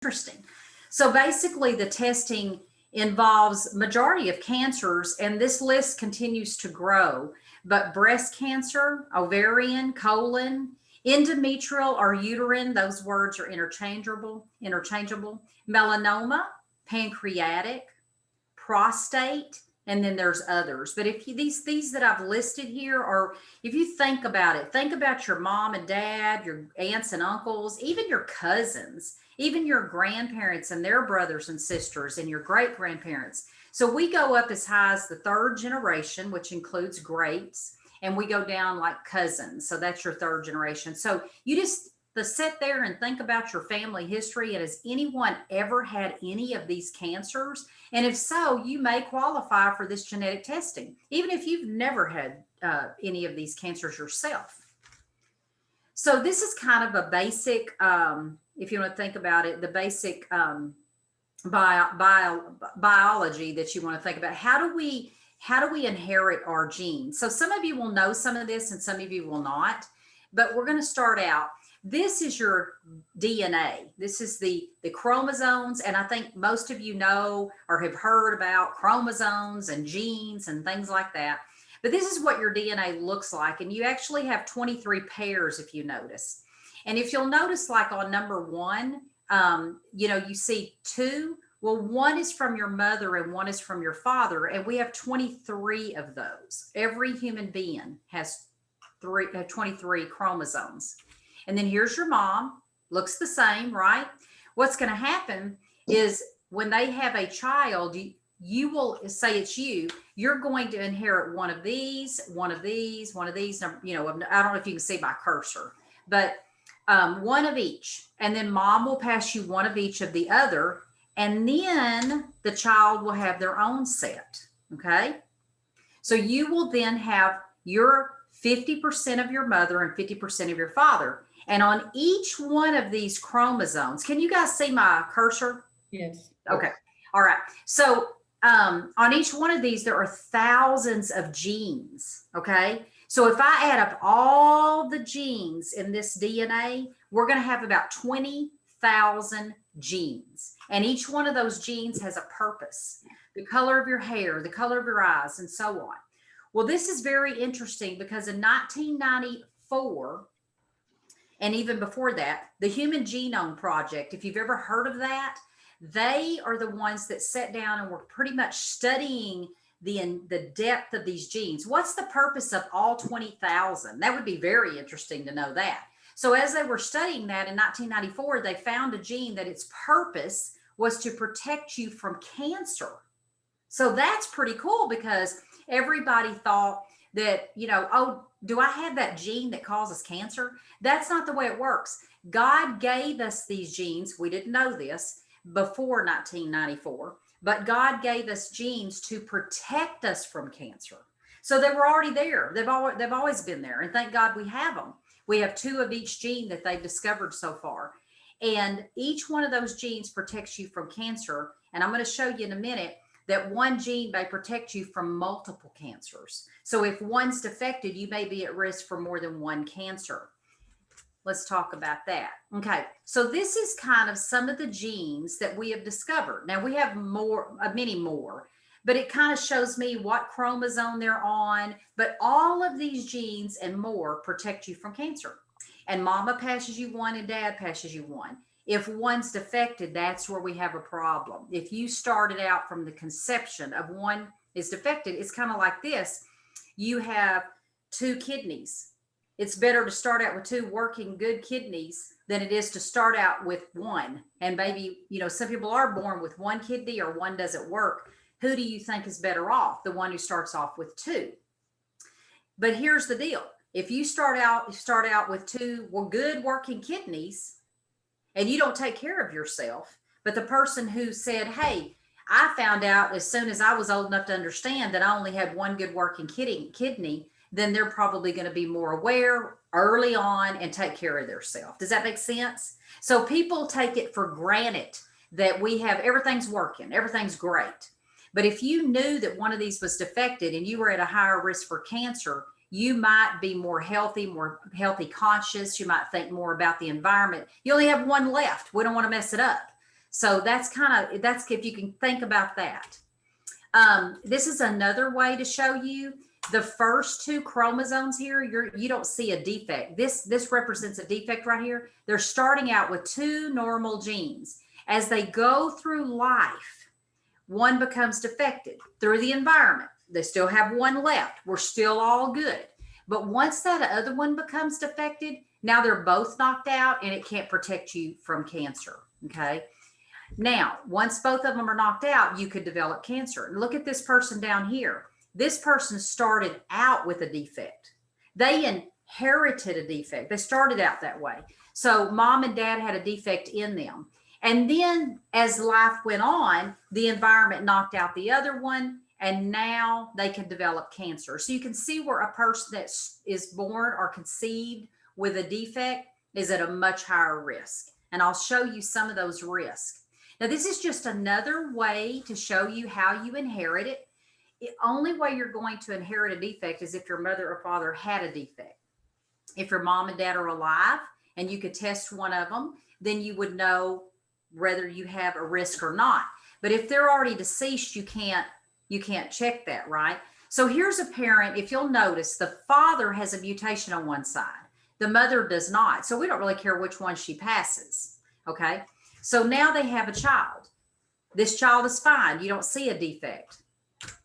interesting. So basically the testing involves majority of cancers, and this list continues to grow, but breast cancer, ovarian, colon, endometrial or uterine, those words are interchangeable, melanoma, pancreatic, prostate, and then there's others. But if you, these that I've listed here are, if you think about it, think about your mom and dad, your aunts and uncles, even your cousins, even your grandparents and their brothers and sisters, and your great grandparents. So we go up as high as the third generation, which includes greats, and we go down like cousins. So that's your third generation. So you just sit there and think about your family history, and has anyone ever had any of these cancers? And if so, you may qualify for this genetic testing, even if you've never had any of these cancers yourself. So this is kind of a basic, if you want to think about it, the basic biology that you want to think about. How do we inherit our genes? So some of you will know some of this and some of you will not, but we're going to start out. This is your DNA. This is the chromosomes. And I think most of you know or have heard about chromosomes and genes and things like that. But this is what your DNA looks like. And you actually have 23 pairs, if you notice. And if you'll notice, like on number 1, you see 2. Well, 1 is from your mother and 1 is from your father. And we have 23 of those. Every human being has 23 chromosomes. And then here's your mom, looks the same, right? What's going to happen is when they have a child, you will say it's you're going to inherit one of these, one of these, one of these, I don't know if you can see my cursor, but one of each. And then mom will pass you one of each of the other. And then the child will have their own set. Okay. So you will then have your 50% of your mother and 50% of your father. And on each one of these chromosomes, can you guys see my cursor? Yes. Okay. All right. So on each one of these, there are thousands of genes. Okay. So if I add up all the genes in this DNA, we're going to have about 20,000 genes. And each one of those genes has a purpose. The color of your hair, the color of your eyes, and so on. Well, this is very interesting because in 1994, and even before that, the Human Genome Project, if you've ever heard of that, they are the ones that sat down and were pretty much studying the depth of these genes. What's the purpose of all 20,000? That would be very interesting to know that. So as they were studying that in 1994, they found a gene that its purpose was to protect you from cancer. So that's pretty cool because everybody thought that, oh, do I have that gene that causes cancer? That's not the way it works. God gave us these genes. We didn't know this before 1994, but God gave us genes to protect us from cancer. So they were already there. They've always been there. And thank God we have them. We have 2 of each gene that they've discovered so far. And each one of those genes protects you from cancer. And I'm going to show you in a minute that one gene may protect you from multiple cancers. So if one's defected, you may be at risk for more than one cancer. Let's talk about that. Okay, so this is kind of some of the genes that we have discovered. Now we have many more, but it kind of shows me what chromosome they're on. But all of these genes and more protect you from cancer. And mama passes you one and dad passes you one. If one's defected, that's where we have a problem. If you started out from the conception of one is defected, it's kind of like this. You have 2 kidneys. It's better to start out with 2 working good kidneys than it is to start out with 1. And maybe, some people are born with 1 kidney or 1 doesn't work. Who do you think is better off? The one who starts off with 2. But here's the deal. If you start out with 2 good working kidneys, and you don't take care of yourself, but the person who said, hey, I found out as soon as I was old enough to understand that I only had 1 good working kidney, then they're probably going to be more aware early on and take care of themselves. Does that make sense? So people take it for granted that we have everything's working, everything's great. But if you knew that one of these was defected and you were at a higher risk for cancer, you might be more healthy conscious. You might think more about the environment. You only have 1 left. We don't want to mess it up. So that's if you can think about that. This is another way to show you the first 2 chromosomes here. You don't see a defect. This represents a defect right here. They're starting out with 2 normal genes. As they go through life, one becomes defected through the environment. They still have 1 left. We're still all good. But once that other one becomes defected, now they're both knocked out and it can't protect you from cancer. Okay. Now, once both of them are knocked out, you could develop cancer. Look at this person down here. This person started out with a defect. They inherited a defect. They started out that way. So mom and dad had a defect in them. And then as life went on, the environment knocked out the other one, and now they can develop cancer. So you can see where a person that is born or conceived with a defect is at a much higher risk. And I'll show you some of those risks. Now, this is just another way to show you how you inherit it. The only way you're going to inherit a defect is if your mother or father had a defect. If your mom and dad are alive and you could test one of them, then you would know whether you have a risk or not. But if they're already deceased, you can't check that, right? So here's a parent. If you'll notice, the father has a mutation on one side. The mother does not. So we don't really care which one she passes. Okay. So now they have a child. This child is fine. You don't see a defect.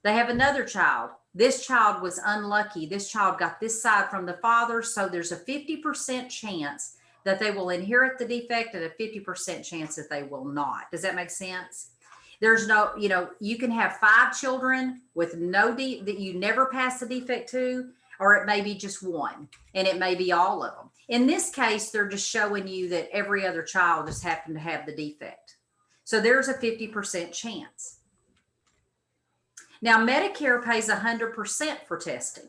They have another child. This child was unlucky. This child got this side from the father. So there's a 50% chance that they will inherit the defect and a 50% chance that they will not. Does that make sense? There's no, you can have 5 children with no that you never pass the defect to, or it may be just 1, and it may be all of them. In this case, they're just showing you that every other child just happened to have the defect. So there's a 50% chance. Now, Medicare pays 100% for testing.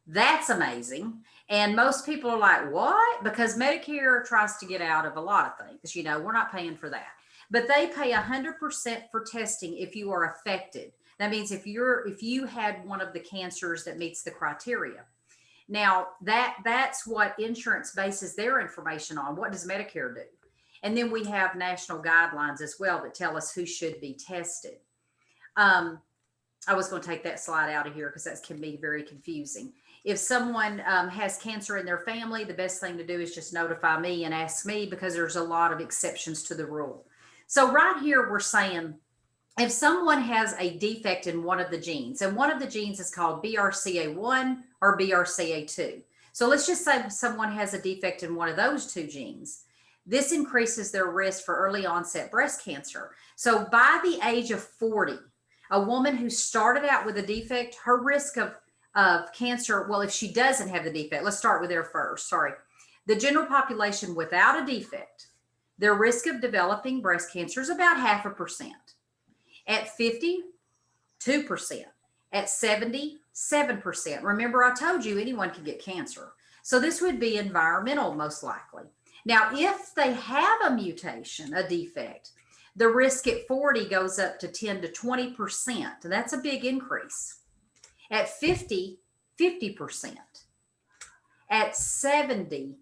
That's amazing. And most people are like, what? Because Medicare tries to get out of a lot of things. We're not paying for that. But they pay 100% for testing if you are affected. That means if you had one of the cancers that meets the criteria. Now, that's what insurance bases their information on. What does Medicare do? And then we have national guidelines as well that tell us who should be tested. I was going to take that slide out of here because that can be very confusing. If someone has cancer in their family, the best thing to do is just notify me and ask me, because there's a lot of exceptions to the rule. So right here, we're saying if someone has a defect in one of the genes, and one of the genes is called BRCA1 or BRCA2. So let's just say someone has a defect in one of those 2 genes. This increases their risk for early onset breast cancer. So by the age of 40, a woman who started out with a defect, her risk of cancer, well, if she doesn't have the defect, let's start with there first. Sorry. The general population without a defect, their risk of developing breast cancer is about 0.5%. At 50, 2%. At 70, 7%. Remember, I told you anyone can get cancer. So this would be environmental, most likely. Now, if they have a mutation, a defect, the risk at 40 goes up to 10 to 20%. That's a big increase. At 50, 50%. At 70,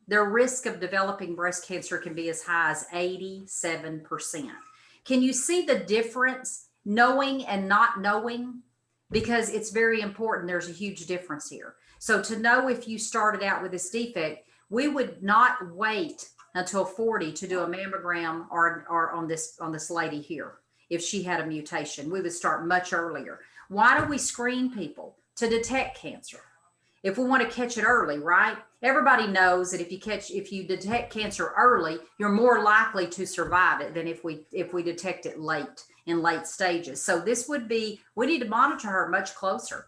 their risk of developing breast cancer can be as high as 87%. Can you see the difference, knowing and not knowing? Because it's very important. There's a huge difference here. So to know if you started out with this defect, we would not wait until 40 to do a mammogram or on this lady here. If she had a mutation, we would start much earlier. Why do we screen people? To detect cancer. If we want to catch it early, right? Everybody knows that if you detect cancer early, you're more likely to survive it than if we detect it late, in late stages. So this would be, we need to monitor her much closer.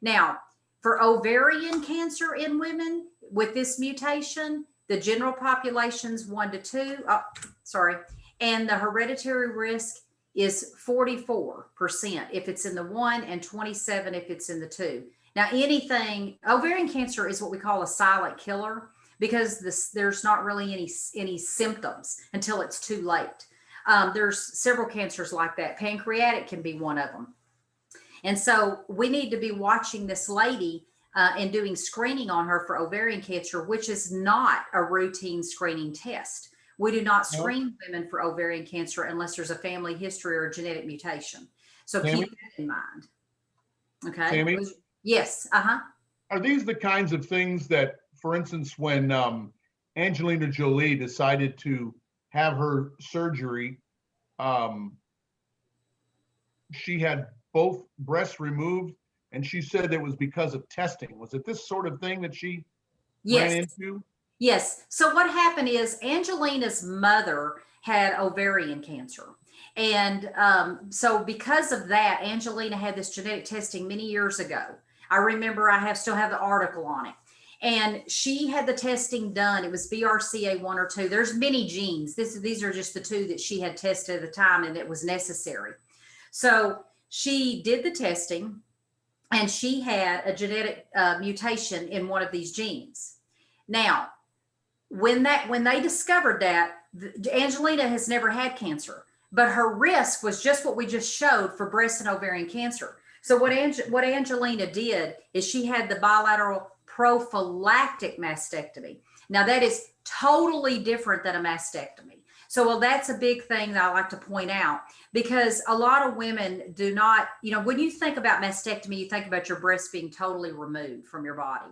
Now, for ovarian cancer in women with this mutation, the general population's 1 to 2, and the hereditary risk is 44% if it's in the 1 and 27 if it's in the 2. Now, ovarian cancer is what we call a silent killer, because there's not really any symptoms until it's too late. There's several cancers like that. Pancreatic can be one of them. And so we need to be watching this lady and doing screening on her for ovarian cancer, which is not a routine screening test. We do not No. screen women for ovarian cancer unless there's a family history or a genetic mutation. So Tammy? keep that in mind. Okay. Tammy? Yes. Are these the kinds of things that, for instance, when Angelina Jolie decided to have her surgery, she had both breasts removed, and she said it was because of testing. Was it this sort of thing that she ran Yes. into? Yes. So what happened is Angelina's mother had ovarian cancer. And so because of that, Angelina had this genetic testing many years ago. I remember still have the article on it. And she had the testing done. It was BRCA1 or 2. There's many genes. These are just the two that she had tested at the time and it was necessary. So she did the testing and she had a genetic mutation in one of these genes. Now, when they discovered that, Angelina has never had cancer, but her risk was just what we just showed for breast and ovarian cancer. So what Angelina did is she had the bilateral prophylactic mastectomy. Now that is totally different than a mastectomy. So, well, that's a big thing that I like to point out, because a lot of women do not, when you think about mastectomy, you think about your breast being totally removed from your body.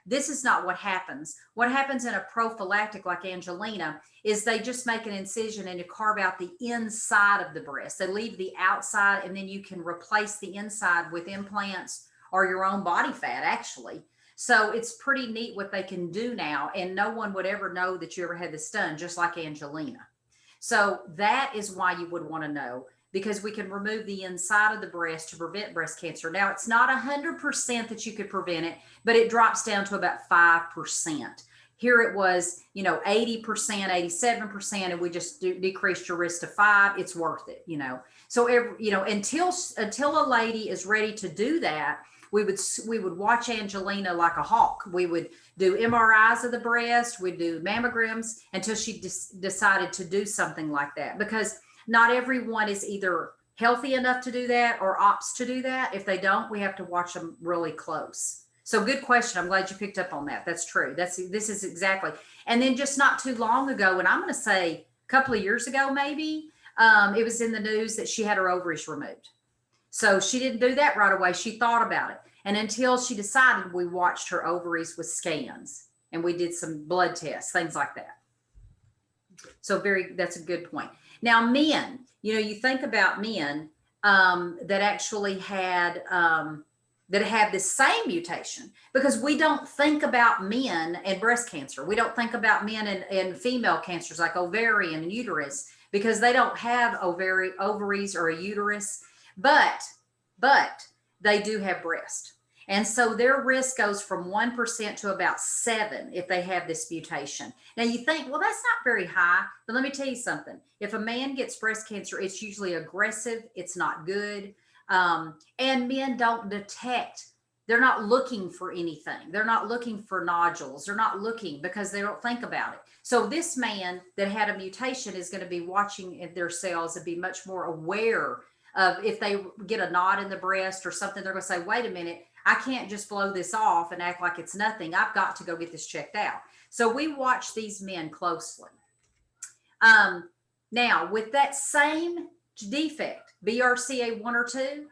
This is not what happens. What happens in a prophylactic like Angelina is they just make an incision and you carve out the inside of the breast. They leave the outside and then you can replace the inside with implants or your own body fat, actually. So it's pretty neat what they can do now. And no one would ever know that you ever had this done, just like Angelina. So that is why you would want to know, because we can remove the inside of the breast to prevent breast cancer. Now, it's not 100% that you could prevent it, but it drops down to about 5%. Here it was, 80%, 87%, and we just decreased your risk to 5%. It's worth it, So, until a lady is ready to do that, we would watch Angelina like a hawk. We would do MRIs of the breast, we'd do mammograms until she decided to do something like that, because not everyone is either healthy enough to do that or opts to do that. If they don't, we have to watch them really close. So good question. I'm glad you picked up on that. That's true. This is exactly. And then just not too long ago, and I'm going to say a couple of years ago, maybe, it was in the news that she had her ovaries removed. So she didn't do that right away. She thought about it. And until she decided, we watched her ovaries with scans and we did some blood tests, things like that. So that's a good point. Now, men, you think about men that actually had, that have the same mutation, because we don't think about men and breast cancer. We don't think about men and female cancers like ovarian and uterus, because they don't have ovaries or a uterus, but they do have breast. And so their risk goes from 1% to about 7% if they have this mutation. Now you think, well, that's not very high, but let me tell you something. If a man gets breast cancer, it's usually aggressive. It's not good. And men don't detect. They're not looking for anything. They're not looking for nodules. They're not looking because they don't think about it. So this man that had a mutation is going to be watching their cells and be much more aware of if they get a knot in the breast or something. They're going to say, wait a minute, I can't just blow this off and act like it's nothing. I've got to go get this checked out. So we watch these men closely. Now, with that same defect, BRCA1 or 2,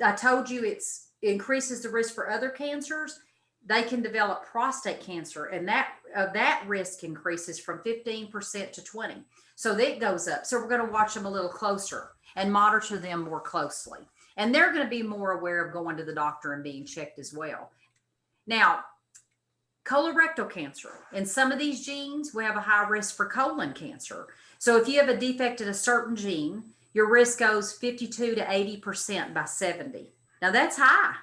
I told you it increases the risk for other cancers. They can develop prostate cancer, and that risk increases from 15% to 20%. So that goes up. So we're going to watch them a little closer and monitor them more closely. And they're going to be more aware of going to the doctor and being checked as well. Now, colorectal cancer. In some of these genes, we have a high risk for colon cancer. So if you have a defect in a certain gene, your risk goes 52 to 80% by 70. Now that's high.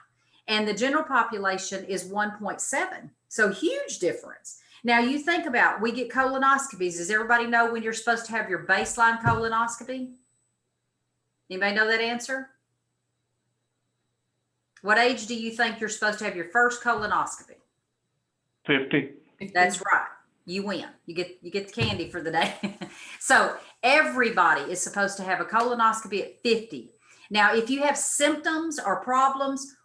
And the general population is 1.7. So huge difference. Now you think about, we get colonoscopies. Does everybody know when you're supposed to have your baseline colonoscopy? Anybody know that answer? What age do you think you're supposed to have your first colonoscopy? 50. That's right. You win. You get the candy for the day. So everybody is supposed to have a colonoscopy at 50. Now, if you have symptoms or problems,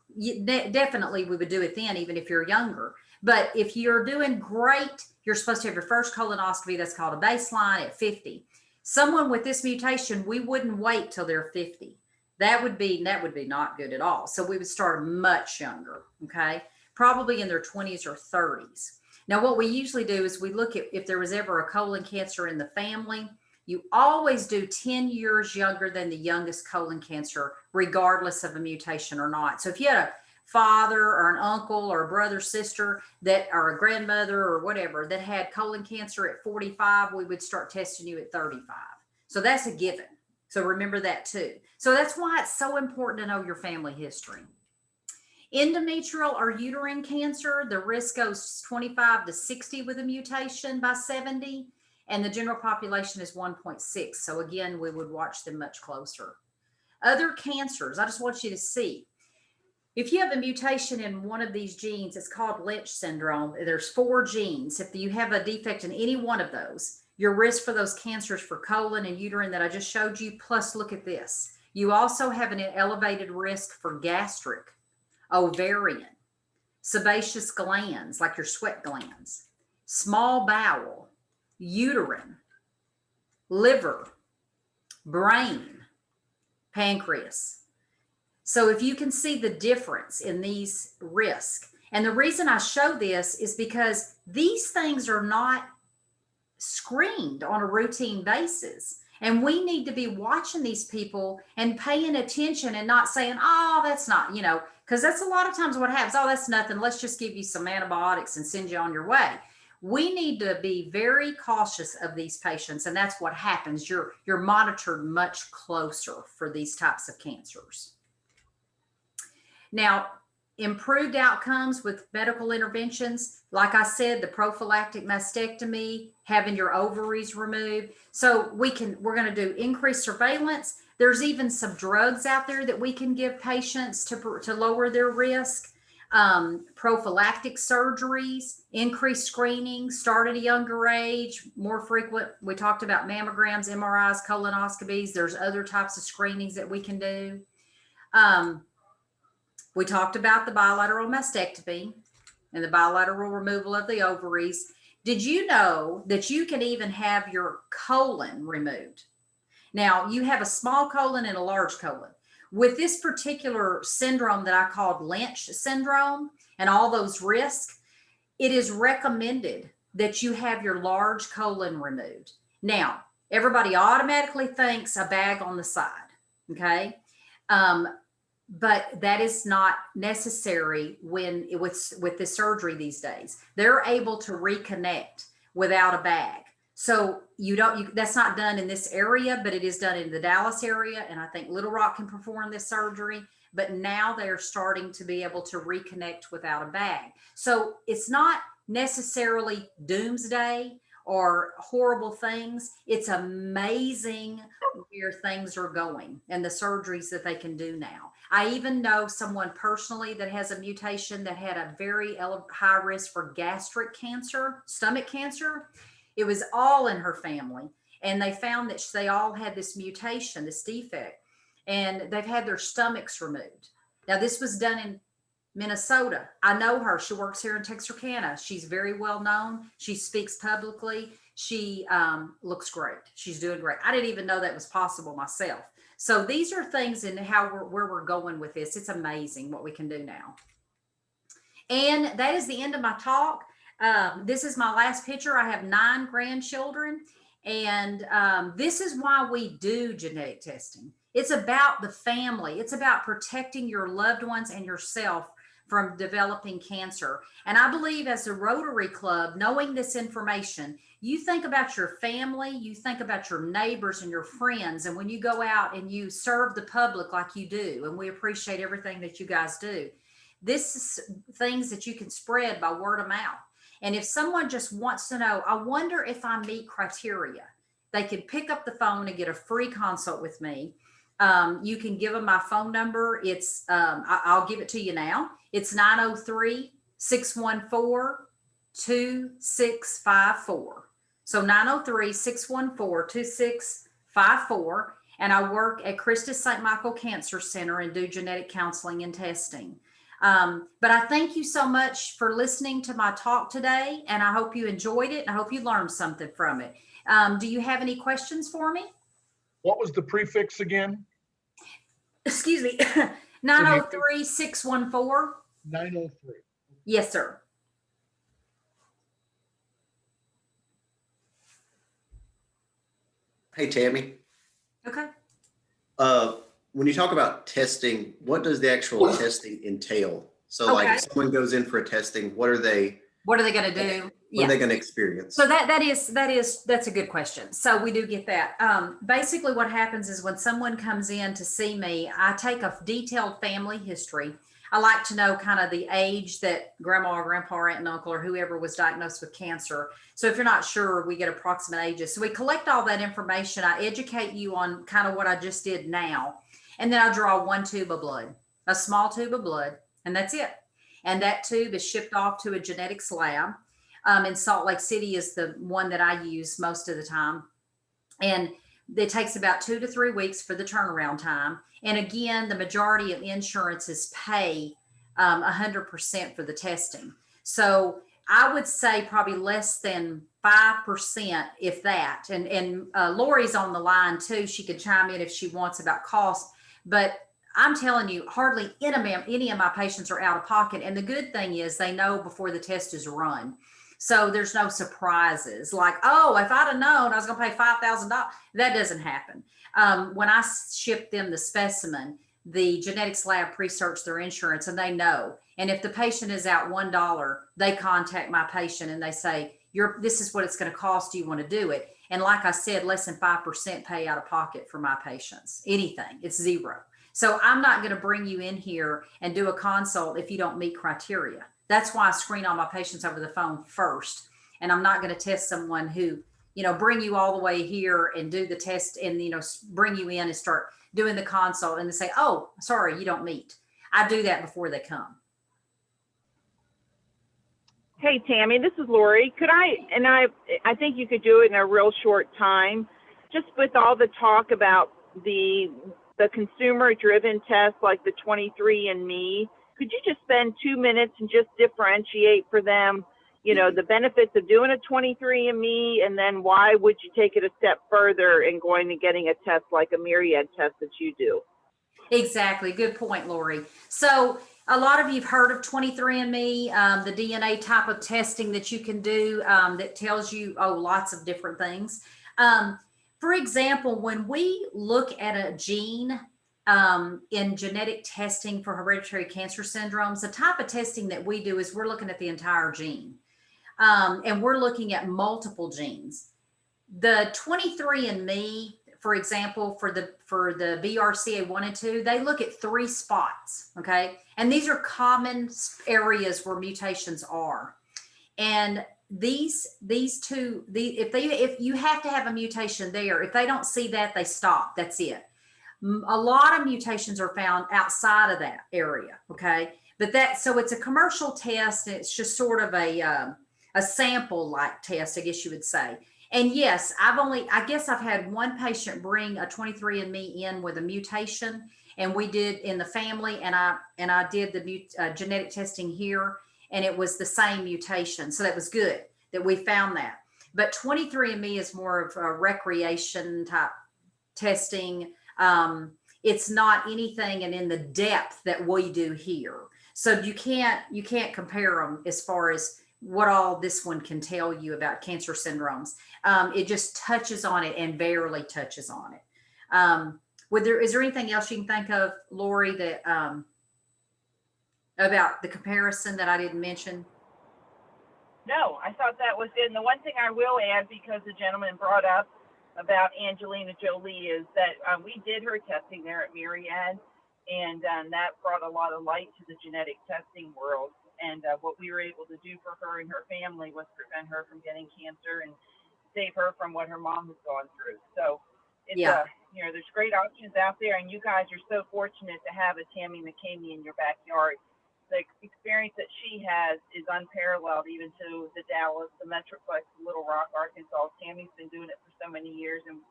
definitely we would do it then, even if you're younger. But if you're doing great, you're supposed to have your first colonoscopy. That's called a baseline at 50. Someone with this mutation, we wouldn't wait till they're 50. That would be not good at all. So we would start much younger, okay? Probably in their 20s or 30s. Now, what we usually do is we look at if there was ever a colon cancer in the family. You always do 10 years younger than the youngest colon cancer, regardless of a mutation or not. So if you had a father or an uncle or a brother, sister that, or a grandmother or whatever that had colon cancer at 45, we would start testing you at 35. So that's a given. So remember that too. So that's why it's so important to know your family history. Endometrial or uterine cancer, the risk goes 25 to 60 with a mutation by 70, and the general population is 1.6. So again, we would watch them much closer. Other cancers, I just want you to see. If you have a mutation in one of these genes, it's called Lynch syndrome. There's 4 genes. If you have a defect in any one of those, your risk for those cancers for colon and uterine that I just showed you, plus look at this. You also have an elevated risk for gastric, ovarian, sebaceous glands, like your sweat glands, small bowel, uterine, liver, brain, pancreas. So if you can see the difference in these risks, and the reason I show this is because these things are not screened on a routine basis. And we need to be watching these people and paying attention and not saying, oh, that's not, because that's a lot of times what happens. Oh, that's nothing. Let's just give you some antibiotics and send you on your way. We need to be very cautious of these patients. And that's what happens. You're monitored much closer for these types of cancers. Now, improved outcomes with medical interventions, like I said, the prophylactic mastectomy, having your ovaries removed. So we're going to do increased surveillance. There's even some drugs out there that we can give patients to lower their risk. Prophylactic surgeries, increased screening, start at a younger age, more frequent. We talked about mammograms, MRIs, colonoscopies. There's other types of screenings that we can do. We talked about the bilateral mastectomy and the bilateral removal of the ovaries. Did you know that you can even have your colon removed? Now, you have a small colon and a large colon. With this particular syndrome that I called Lynch syndrome and all those risks, it is recommended that you have your large colon removed. Now, everybody automatically thinks a bag on the side, okay? But that is not necessary with the surgery these days. They're able to reconnect without a bag. So that's not done in this area, but it is done in the Dallas area. And I think Little Rock can perform this surgery, but now they're starting to be able to reconnect without a bag. So it's not necessarily doomsday or horrible things. It's amazing where things are going and the surgeries that they can do now. I even know someone personally that has a mutation that had a very high risk for gastric cancer, stomach cancer. It was all in her family. And they found that they all had this mutation, this defect, and they've had their stomachs removed. Now, this was done in Minnesota. I know her. She works here in Texarkana. She's very well known. She speaks publicly. She looks great. She's doing great. I didn't even know that was possible myself. So these are things in where we're going with this. It's amazing what we can do now. And that is the end of my talk. This is my last picture. I have 9 grandchildren. And this is why we do genetic testing. It's about the family. It's about protecting your loved ones and yourself from developing cancer. And I believe as a Rotary Club, knowing this information, you think about your family, you think about your neighbors and your friends. And when you go out and you serve the public like you do, and we appreciate everything that you guys do, this is things that you can spread by word of mouth. And if someone just wants to know, I wonder if I meet criteria, they can pick up the phone and get a free consult with me. You can give them my phone number. It's I'll give it to you now. It's 903-614-2654. So 903-614-2654. And I work at Christus St. Michael Cancer Center and do genetic counseling and testing. But I thank you so much for listening to my talk today, and I hope you enjoyed it. And I hope you learned something from it. Do you have any questions for me? What was the prefix again? Excuse me, 903-614. 903. Yes, sir. Hey, Tammy. Okay. When you talk about testing, what does the actual testing entail? So like if someone goes in for a testing, what are they going to do? What are they going to experience? So that's a good question. So we do get that. Basically what happens is when someone comes in to see me, I take a detailed family history. I like to know kind of the age that grandma or grandpa or aunt and uncle or whoever was diagnosed with cancer. So if you're not sure, we get approximate ages. So we collect all that information. I educate you on kind of what I just did now. And then I draw one tube of blood, a small tube of blood, and that's it. And that tube is shipped off to a genetics lab. In Salt Lake City is the one that I use most of the time. And it takes about 2 to 3 weeks for the turnaround time. And again, the majority of insurances pay 100% for the testing. So I would say probably less than 5%, if that. And Lori's on the line too. She could chime in if she wants about cost. But I'm telling you, hardly any of my patients are out of pocket. And the good thing is they know before the test is run. So there's no surprises like, oh, if I'd have known I was going to pay $5,000. That doesn't happen. When I ship them the specimen, the genetics lab pre-search their insurance and they know. And if the patient is out $1, they contact my patient and they say, this is what it's going to cost. Do you want to do it? And like I said, less than 5% pay out of pocket for my patients. Anything, it's zero. So I'm not going to bring you in here and do a consult if you don't meet criteria. That's why I screen all my patients over the phone first. And I'm not going to test someone who, bring you all the way here and do the test and, bring you in and start doing the consult and they say, oh, sorry, you don't meet. I do that before they come. Hey, Tammy, this is Lori. I think you could do it in a real short time, just with all the talk about the consumer-driven tests like the 23andMe. Could you just spend 2 minutes and just differentiate for them, the benefits of doing a 23andMe, and then why would you take it a step further in going and getting a test like a Myriad test that you do? Exactly. Good point, Lori. So a lot of you've heard of 23andMe, the DNA type of testing that you can do that tells you, lots of different things. For example, when we look at a gene in genetic testing for hereditary cancer syndromes, the type of testing that we do is we're looking at the entire gene. And we're looking at multiple genes. The 23andMe, for example, for the BRCA1 and 2, they look at 3 spots, okay? And these are common areas where mutations are. And if you have to have a mutation there, if they don't see that, they stop. That's it. A lot of mutations are found outside of that area. Okay. But so it's a commercial test. And it's just sort of a sample like test, I guess you would say. And yes, I guess I've had one patient bring a 23andMe in with a mutation, and we did in the family, and I did the genetic testing here, and it was the same mutation. So that was good that we found that. But 23andMe is more of a recreation type testing. It's not anything and in the depth that we do here. So you can't compare them as far as what all this one can tell you about cancer syndromes. It just touches on it and barely touches on it. Is there anything else you can think of, Lori, that about the comparison that I didn't mention? No, I thought that was it. And the one thing I will add, because the gentleman brought up about Angelina Jolie, is that we did her testing there at Myriad, and that brought a lot of light to the genetic testing world. And what we were able to do for her and her family was prevent her from getting cancer and save her from what her mom has gone through. So it's there's great options out there, and you guys are so fortunate to have a Tammy McKamie in your backyard. The experience that she has is unparalleled, even to the Dallas, the Metroplex, Little Rock, Arkansas. Tammy's been doing it for so many years, and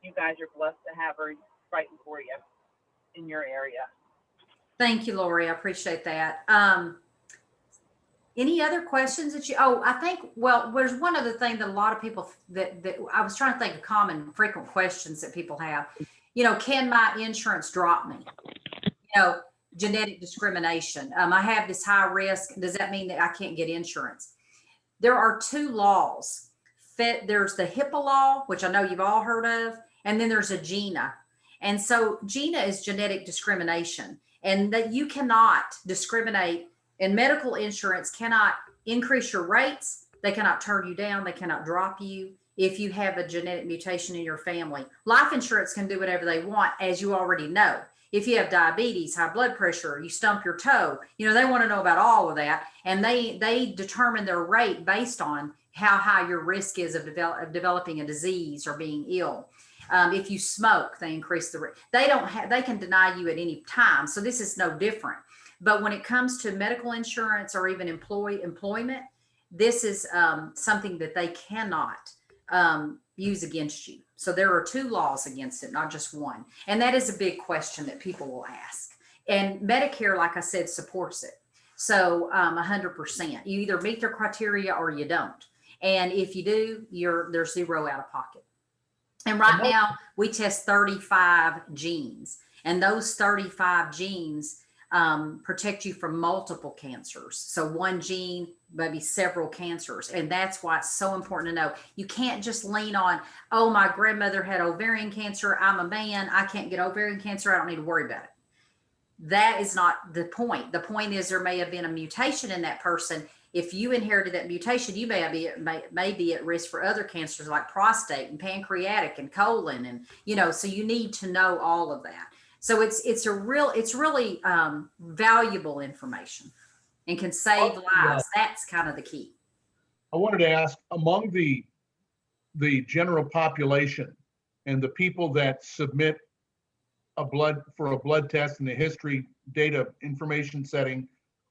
you guys are blessed to have her fighting for you in your area. Thank you, Lori. I appreciate that. Any other questions that you, I think, well, there's one other thing that a lot of people that I was trying to think of common frequent questions that people have, can my insurance drop me? Genetic discrimination. I have this high risk. Does that mean that I can't get insurance? There are two laws. There's the HIPAA law, which I know you've all heard of, and then there's a GINA. And so GINA is genetic discrimination, and that you cannot discriminate, and medical insurance cannot increase your rates. They cannot turn you down. They cannot drop you if you have a genetic mutation in your family. Life insurance can do whatever they want, as you already know. If you have diabetes, high blood pressure, you stump your toe, they want to know about all of that. And they determine their rate based on how high your risk is of developing a disease or being ill. If you smoke, they increase the rate. They can deny you at any time. So this is no different. But when it comes to medical insurance or even employment, this is something that they cannot use against you. So there are two laws against it, not just one. And that is a big question that people will ask. And Medicare, like I said, supports it. So 100%. You either meet their criteria or you don't. And if you do, there's zero out of pocket. And right now we test 35 genes, and those 35 genes protect you from multiple cancers. So one gene, maybe several cancers. And that's why it's so important to know. You can't just lean on, oh, my grandmother had ovarian cancer. I'm a man. I can't get ovarian cancer. I don't need to worry about it. That is not the point. The point is there may have been a mutation in that person. If you inherited that mutation, you may be at risk for other cancers like prostate and pancreatic and colon. And, so you need to know all of that. So it's really valuable information and can save lives. That's kind of the key. I wanted to ask, among the general population and the people that submit a blood test in the history data information setting,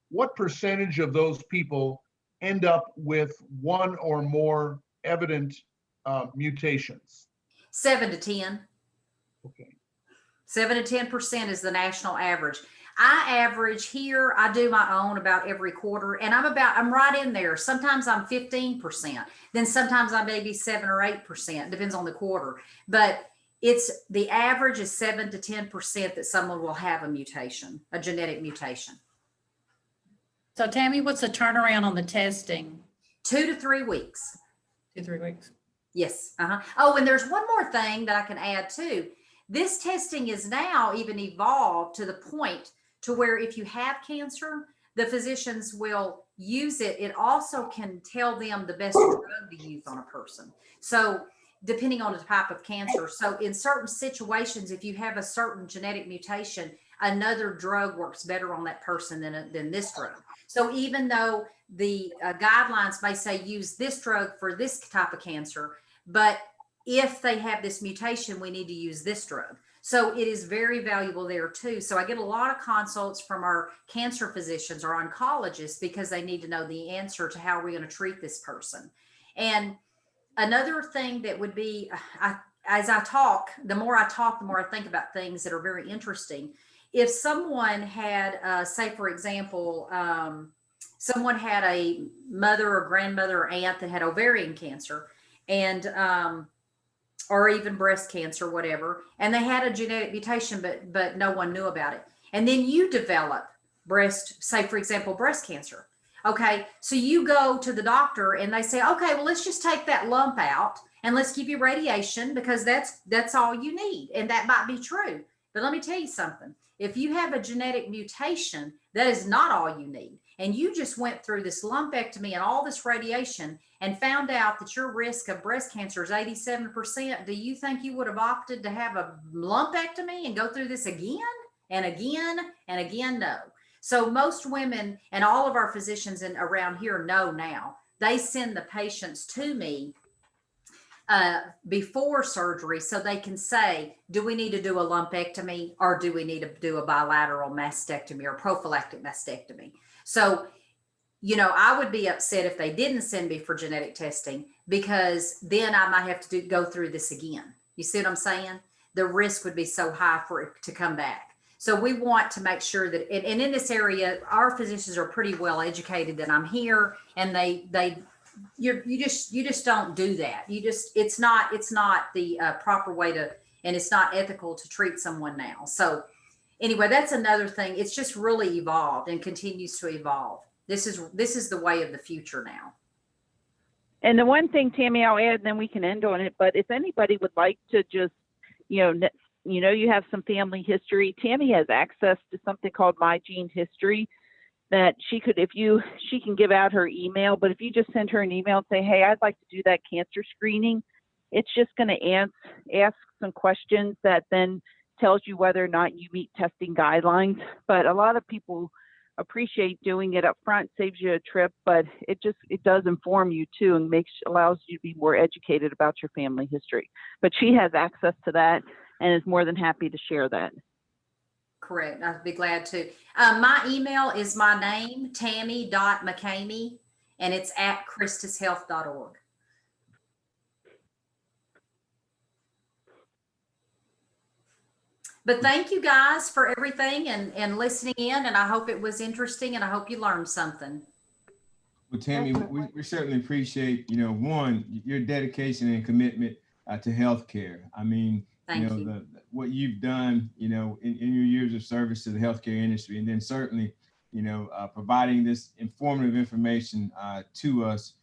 what percentage of those people end up with one or more evident mutations? 7 to 10. Okay. 7 to 10% is the national average. I average here, I do my own about every quarter, and I'm right in there. Sometimes I'm 15%. Then sometimes I may be 7 or 8%, depends on the quarter. But the average is 7 to 10% that someone will have a mutation, a genetic mutation. So Tammy, what's the turnaround on the testing? 2 to 3 weeks. 2 to 3 weeks. Yes. Oh, and there's one more thing that I can add too. This testing is now even evolved to the point to where if you have cancer, the physicians will use it. It also can tell them the best drug to use on a person. So depending on the type of cancer. So in certain situations, if you have a certain genetic mutation, another drug works better on that person than this drug. So even though the guidelines may say use this drug for this type of cancer, but if they have this mutation, we need to use this drug. So it is very valuable there too. So I get a lot of consults from our cancer physicians or oncologists because they need to know the answer to how we're going to treat this person. And another thing that would be, as I talk, the more I talk, the more I think about things that are very interesting. If someone had, say, for example, someone had a mother or grandmother or aunt that had ovarian cancer and or even breast cancer, whatever, and they had a genetic mutation, but no one knew about it. And then you develop say, for example, breast cancer. Okay, so you go to the doctor and they say, okay, well, let's just take that lump out and let's give you radiation because that's all you need. And that might be true. But let me tell you something. If you have a genetic mutation, that is not all you need. And you just went through this lumpectomy and all this radiation and found out that your risk of breast cancer is 87%. Do you think you would have opted to have a lumpectomy and go through this again and again and again? No. So most women and all of our physicians around here know now. They send the patients to me before surgery so they can say, do we need to do a lumpectomy or do we need to do a bilateral mastectomy or prophylactic mastectomy? So, I would be upset if they didn't send me for genetic testing because then I might have to go through this again. You see what I'm saying? The risk would be so high for it to come back. So we want to make sure that, and in this area, our physicians are pretty well educated that I'm here, and you just don't do that. It's not the proper way to, and it's not ethical to treat someone now. So anyway, that's another thing. It's just really evolved and continues to evolve. This is the way of the future now. And the one thing, Tammy, I'll add, and then we can end on it. But if anybody would like to just, you have some family history, Tammy has access to something called My Gene History that she can give out her email. But if you just send her an email and say, hey, I'd like to do that cancer screening, it's just going to ask some questions that then tells you whether or not you meet testing guidelines. But a lot of people appreciate doing it up front, saves you a trip, but it does inform you too, and allows you to be more educated about your family history. But she has access to that and is more than happy to share that. Correct. I'd be glad to. My email is my name, Tammy.McKamie, and it's at christushealth.org. But thank you guys for everything and listening in, and I hope it was interesting, and I hope you learned something. Well, Tammy, we certainly appreciate, one, your dedication and commitment to healthcare. I mean, Thank you. What you've done, in your years of service to the healthcare industry, and then certainly, providing this informative information to us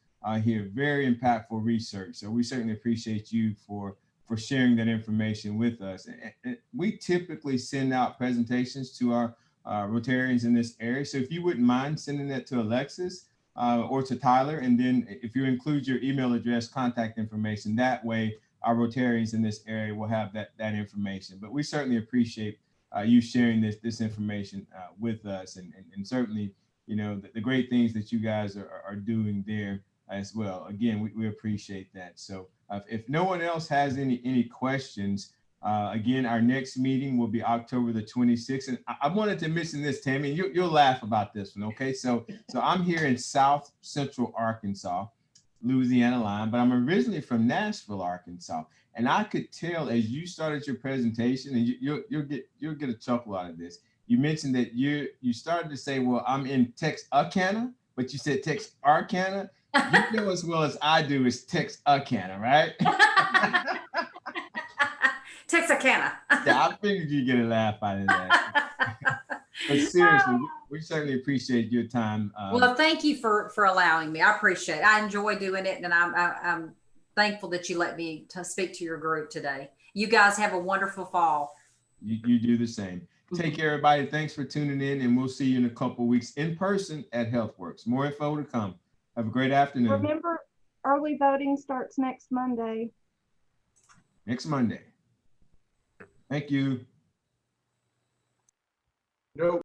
here, very impactful research. So we certainly appreciate you for sharing that information with us. And we typically send out presentations to our Rotarians in this area. So if you wouldn't mind sending that to Alexis or to Tyler, and then if you include your email address, contact information, that way our Rotarians in this area will have that information. But we certainly appreciate you sharing this information with us, and certainly, the great things that you guys are doing there as well. Again, we appreciate that. So if no one else has any questions, again, our next meeting will be October the 26th. And I wanted to mention this, Tammy, and you'll laugh about this one, okay? So I'm here in South Central Arkansas, Louisiana line, but I'm originally from Nashville, Arkansas. And I could tell as you started your presentation, and you'll get a chuckle out of this. You mentioned that you started to say, well, I'm in Texarkana, but you said Texarkana. You know as well as I do is Texarkana, right? Texarkana. Yeah, I figured you'd get a laugh out of that. But seriously, we certainly appreciate your time. Well, thank you for allowing me. I appreciate it. I enjoy doing it, and I'm thankful that you let me speak to your group today. You guys have a wonderful fall. You do the same. Take care, everybody. Thanks for tuning in, and we'll see you in a couple of weeks in person at HealthWorks. More info to come. Have a great afternoon. Remember, early voting starts next Monday. Next Monday. Thank you. No.